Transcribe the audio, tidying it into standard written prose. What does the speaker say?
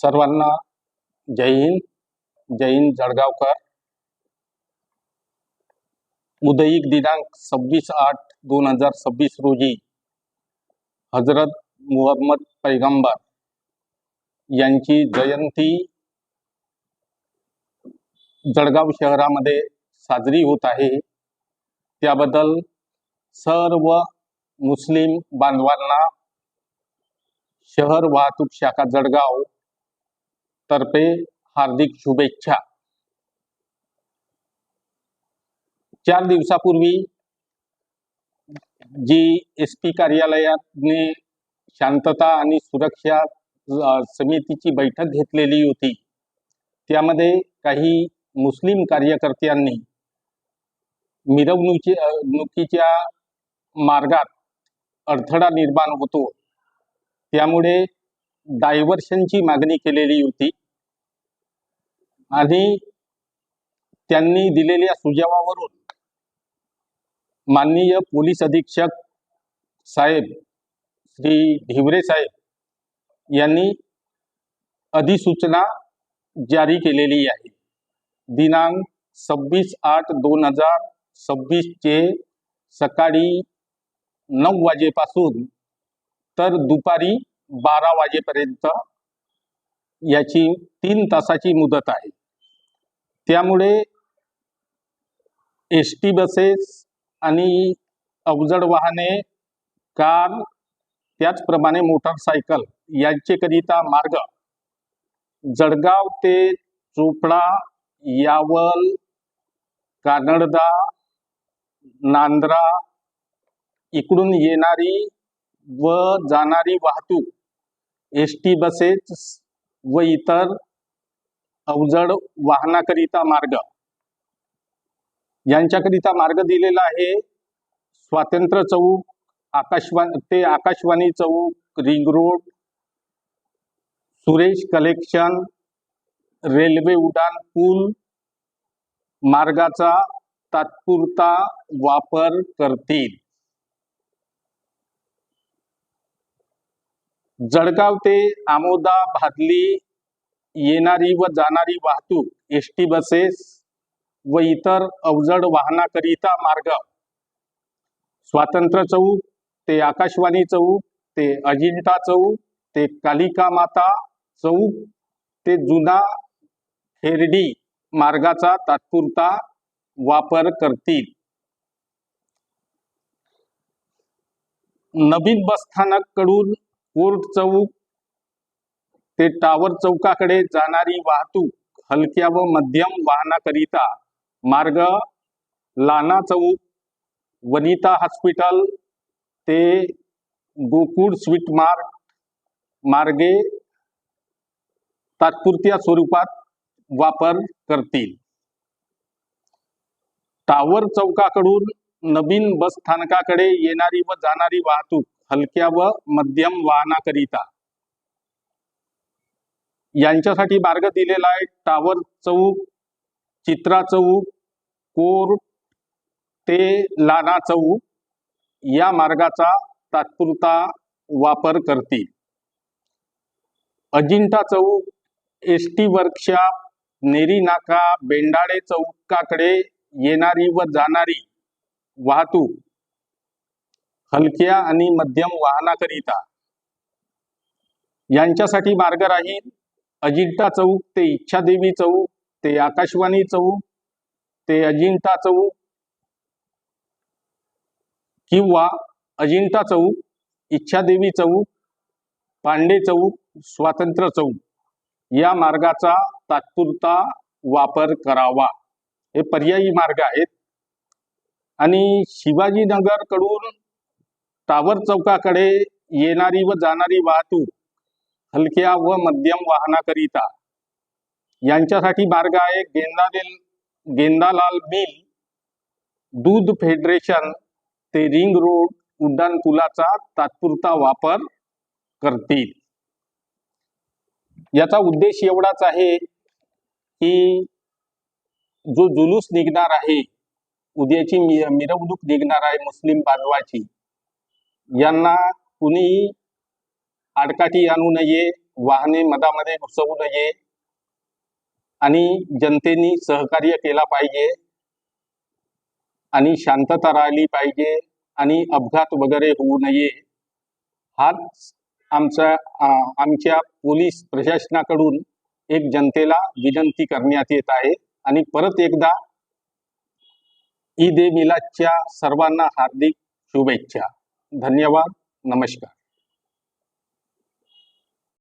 सर्वांना जय हिंद. जय हिंद जळगावकर. उदयिक दिनांक 26/8/2026 रोजी हजरत मुहम्मद पैगंबर यांची जयंती जळगाव शहरामध्ये साजरी होत आहे. त्याबद्दल सर्व मुस्लिम बांधवांना शहर वाहतूक शाखा जळगाव तर्फे हार्दिक शुभेच्छा. 4 दिवसापूर्वी जी SP कार्यालयाने शांतता आणि सुरक्षा समितीची बैठक घेतलेली होती, त्यामध्ये काही मुस्लिम कार्यकर्त्यांनी मिरवणुकीच्या मार्गात अडथळा निर्माण होतो, त्यामुळे डायव्हर्शनची मागणी केलेली होती आणि त्यांनी दिलेल्या सुझावावरून माननीय पोलीस अधीक्षक साहेब श्री ढिवरे साहेब यांनी अधिसूचना जारी केलेली आहे. दिनांक 26/8/2026 चे सकाळी 9 वाजेपासून तर दुपारी 12 वाजेपर्यंत याची 3 तासाची मुदत आहे. त्यामुळे ST बसेस आणि अवजड वाहने, कार, त्याचप्रमाणे मोटरसायकल यांचेकरिता मार्ग जळगाव ते चोपडा, यावल, कानडदा, नांद्रा इकडून येणारी व जाणारी वाहतूक, ST बसेस व इतर अवजड वाहनाकरिता मार्ग यांच्याकरिता मार्ग दिलेला आहे. स्वातंत्र्य चौक ते Akashvani Chowk, ring road, Suresh collection, railway उड्डाण पूल मार्गाचा तात्पुरता वापर करतील. जळगाव ते आमोदा, भादली येणारी व जाणारी वाहतूक, ST बसेस व इतर अवजड वाहनाकरिता मार्ग स्वातंत्र्य चौक ते आकाशवाणी चौक ते अजिंठा चौक ते कालिका माता चौक ते जुना खेरडी मार्गाचा तात्पुरता वापर करतील. नवीन बसस्थानक कडून कोर्ट चौक ते टावर चौकाकडे जाणारी वाहतूक हलक्या व मध्यम वाहनाकरिता मार्ग लाना चौक, वनिता हॉस्पिटल ते गोकुळ स्वीट मार्ट मार्गे तात्पुरत्या स्वरूपात वापर करतील. टावर चौकाकडून नवीन बसस्थानकाकडे येणारी व जाणारी वाहतूक हलक्या व मध्यम वाहनाकरिता यांच्यासाठी मार्ग दिलेला आहे. टावर चौक, चित्रा चौक, कोर्ट ते लाना चौक या मार्गाचा तात्पुरता वापर करतील. अजिंठा चौक, ST वर्कशॉप, नेरी नाका, बेंडाळे चौकाकडे येणारी व जाणारी वाहतूक हलक्या आणि मध्यम वाहनाकरिता यांच्यासाठी मार्ग राहील. अजिंठा चौक ते इच्छादेवी चौक ते आकाशवाणी चौक ते अजिंठा चौक किंवा अजिंठा चौक, इच्छादेवी चौक, पांडे चौक, स्वातंत्र्य चौक या मार्गाचा तात्पुरता वापर करावा. हे पर्यायी मार्ग आहेत. आणि शिवाजीनगर कडून टावर चौकाकडे येणारी व जाणारी वाहतूक हलक्या व मध्यम वाहनाकरिता यांच्यासाठी मार्ग आहे. गेंदालाल मिल, दूध फेडरेशन ते रिंग रोड उड्डाण पुलाचा तात्पुरता वापर करतील. याचा उद्देश एवढाच आहे की जो जुलूस निघणार आहे, उद्याची मिरवणूक निघणार आहे मुस्लिम बांधवाची, यांना कुणी आडकाठी आणू नये वाहने मधामध्ये घुसवू नये आणि जनतेने सहकार्य केला पाहिजे आणि शांतता राहिली पाहिजे आणि अपघात वगैरे होऊ नये, हाच आमच्या पोलीस प्रशासनाकडून एक जनतेला विनंती करण्यात येत आहे. आणि परत एकदा ईद ए मिलादच्या सर्वांना हार्दिक शुभेच्छा. धन्यवाद. नमस्कार.